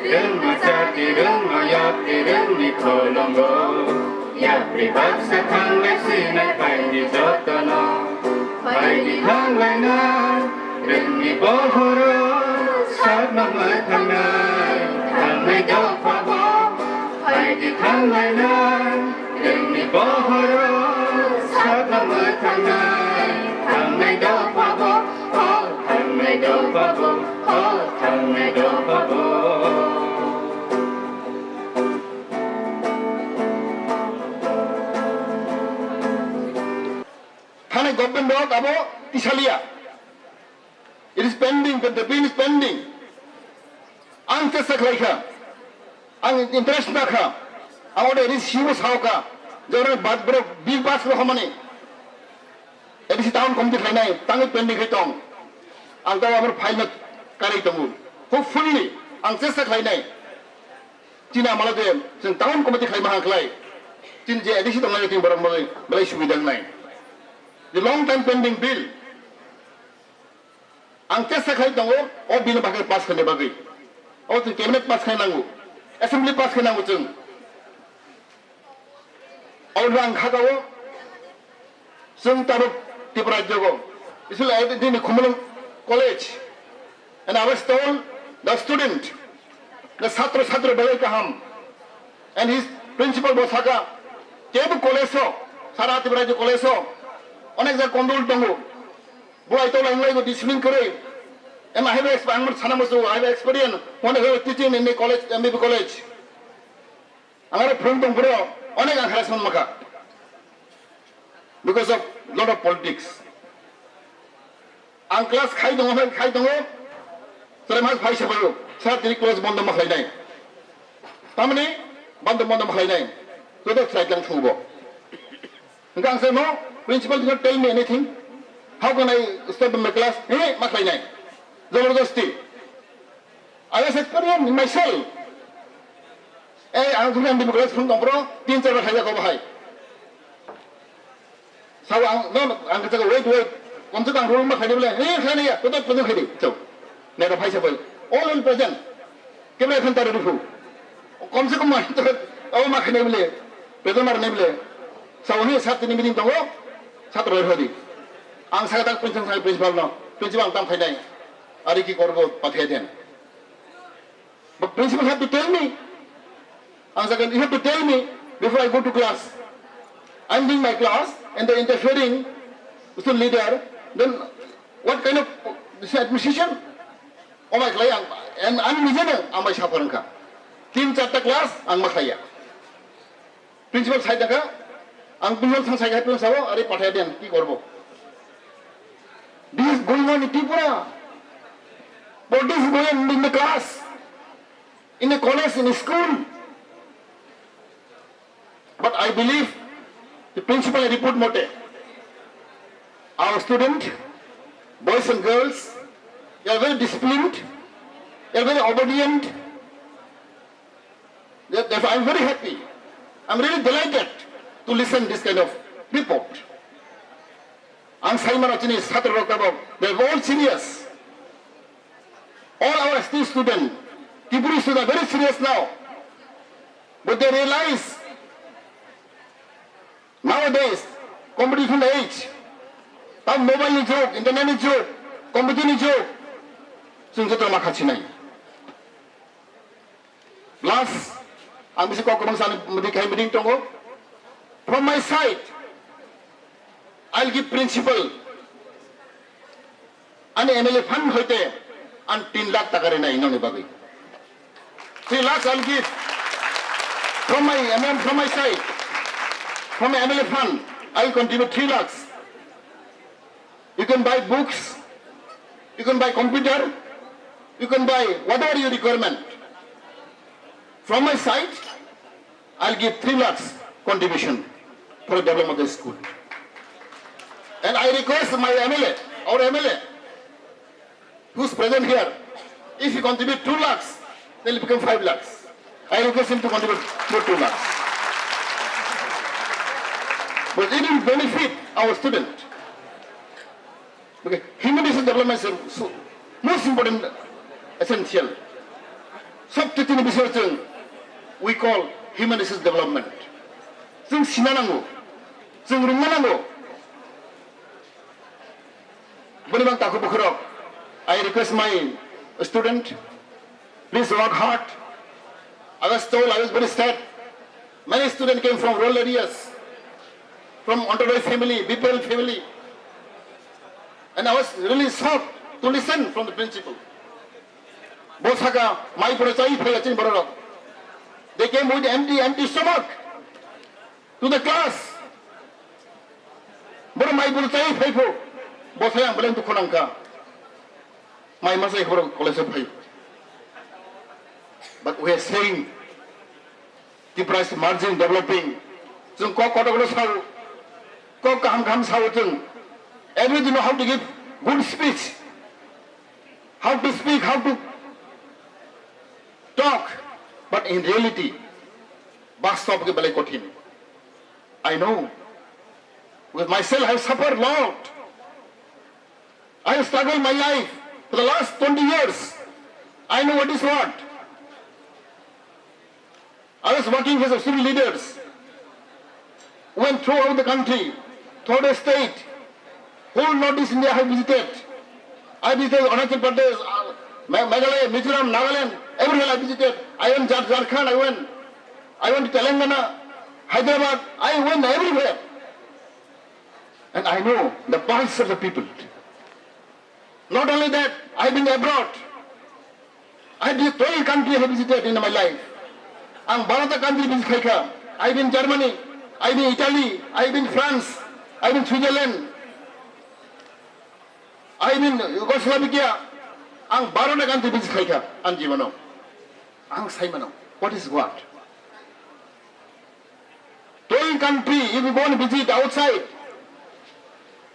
Tirung ayat tirung di kolombo Ya pribab satang lesine pai di jotono Pai di hang lainan Ring di bohoro Sat mamathangai Thangai do pabo Pai di hang lainan Ring di bohoro Sat mamathangai Thangai do pabo Oh thangai do pabo Oh thangai do pabo Thane government work abo tisalia. It is pending, but the bill is pending. Ang tesak laika, ang interest naka, ang order is huge hauka. Jorang bad bro, big bus lo hamani. It is town committee lainai, tangi pending hitong. Ang tawa amar file na kari tamu. Hopefully, ang tesak lainai. Cina malade, sen town committee khai mahang klai. Cina je edisi tong lain ting barang balai subidang lain. The long time pending bill. Ang tesa khai tango, o bill bagai pass khane bagai. O tu cabinet pass khai nangu, assembly pass khai nangu chung. O rang khagawo, sung taruk tipra jogo. Isul ay din Kumulang College, and I was told the student, the Satra balai kaham, and his principal bosaka, kebu koleso, sara tipra jo koleso. অনেক যা control দঙ্গো বুয়াই তো line লাইগো discipline করে um I have experience সানা মসু I have experience one have teaching in the college MBB college আমার ফ্রেন্ড দং পুরো অনেক হ্যারাসমেন্ট মাখা because of lot of politics আং ক্লাস খাই দङ সরে মাস ভাই সাবালো সারা তিনি ক্লাস বন্ধ মাখাই নাই তারমানে বন্ধ মাখাই নাই তো ফ্লাইট লাং থুবো গাং সে নো Principal did not tell me anything. How can I step in my class? Hey, maklay nai. Zabardasti. I was experienced myself. Hey, ang tulang di class from Tombro, 3-4 bahay ako bahay. So ang kataga wait. Kung sa rule maklay ni bala, hey, kaya niya, tutot kaya. So, nero bhay sabay. All in present. Kaya kanta rin ko. Kung sa kumain tutot, ako maklay ni bala. Pero mar ni bala. So, hindi sa atin ni biling tango. ছাত্র হদি আং সাগাতাং principal ন principal তাম খাইনাই আরে কি করব পাঠিয়ে দেন but principal have to tell me ang sagan you have to tell me before I go to class I'm doing my class and they're interfering with the leader then what kind of this administration oh my klai and I'm নিজে amai saparangka 3-4 class ang makhaya principal sai daga ang principal sang sai gai sawo are pathai den ki korbo this is going on in Tripura what is going on in the class in a college in a school but I believe the principal report mote our student boys and girls they are very disciplined they are very obedient therefore I'm very happy I'm really delighted to listen this kind of report. Ang Simon Achini Satra Rokabo, they're all serious. All our ST students, Tripura students are very serious now. But they realize nowadays, competition age, tam mobile ni joke, internet ni joke, competition ni joke, sungsutra makhachi nai. Last, ang bisi ko kumang sa medikai meeting tongo. From my side, I'll give principal and MLA fund hoite and 3 lakh takare na inone bagai. 3 lakhs I'll give from my side, from my MLA fund, I'll contribute 3 lakhs. You can buy books, you can buy computer, you can buy whatever your requirement. From my side, I'll give 3 lakhs contribution for the development of the school. And I request my MLA, our MLA, who's present here, if he contribute 2 lakhs, then it become 5 lakhs. I request him to contribute 2 lakhs. But it will benefit our student. Okay, human resource development is so most important, essential. सबथिनि बिसोरजों we call human resource development. जों सिना नांगौ, जों रोंना नांगौ। बोरैबा ताखौ बोखोराव I request my student, please work hard. I was told, I was very sad. Many students came from rural areas, from entrepreneur family, BPL family. And I was really shocked to listen from the principal. Bosaka, my brother, they came with empty stomach to the class. But my brother, Bosaya, I'm going to Konanka. My mother, college of high. But we are saying the price margin developing. Everybody know how to give good speech, how to speak, how to talk. But in reality, I know. With myself, I have suffered a lot. I have struggled my life for the last 20 years. I know what is what. I was working with student leaders. Went throughout the country, throughout the state. Whole Northeast India I have visited. I visited Arunachal Pradesh, Meghalaya, Mizoram, Nagaland, everywhere I visited. I went to Jharkhand, I went to Telangana, Hyderabad, I went everywhere. And I know the pulse of the people. Not only that, I have been abroad. I have 12 countries I have visited in my life. Ang Bharata country visit I have been Germany, I have been Italy, I have been France, I have been Switzerland, I have been Yugoslavia. Ang Bharata country visit ang Jivano. Ang Simano. What is what? 12 country, if you go and visit outside,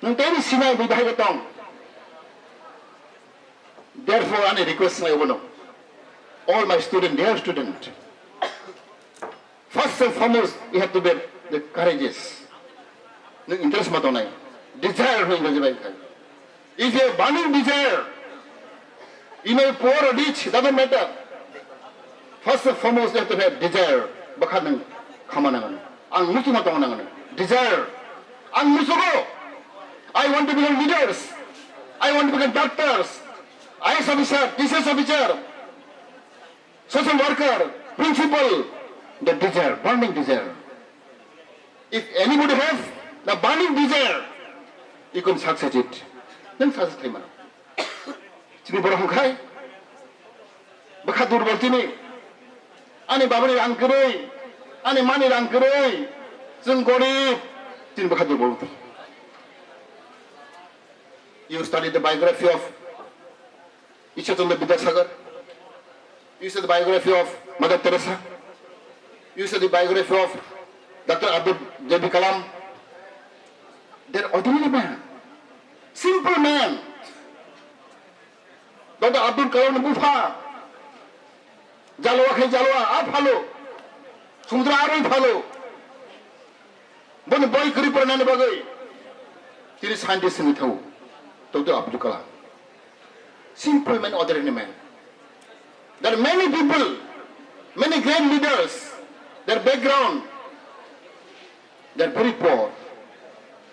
nang tayo sinay bidahay katong. Therefore, I request my all my students, dear student. First and foremost, we have to be the courageous. Interest matonay. Desire ho English by. If you have burning desire, you may poor or rich, doesn't matter. First and foremost, you have to have desire. Bakhanang khamanangan. Ang musu matonganangan. Desire. Ang musugo. I want to become leaders. I want to become doctors, IS officer, TCS officer, social worker, principal. The desire, burning desire. If anybody has the burning desire, you can succeed it. Then success time. Sini borong khai, bakha durbal sini. Ani babani rangkerei, ani mani rangkerei, jeng gorib, sini bakha durbal. You study the biography of Ishwar Chandra Vidyasagar. You study the biography of Mother Teresa. You study the biography of Dr. Abdul J.B. Kalam. They're ordinary man, simple man. Dr. Abdul Kalam Bufa, Jalwa khay Jalwa, आप follow, समुद्र आरोही follow. बन boy करी पर नैन बगई, तेरे scientist नहीं था Dr. Abdul Kalam. Simple man, ordinary man. There are many people, many great leaders. Their background, they are very poor.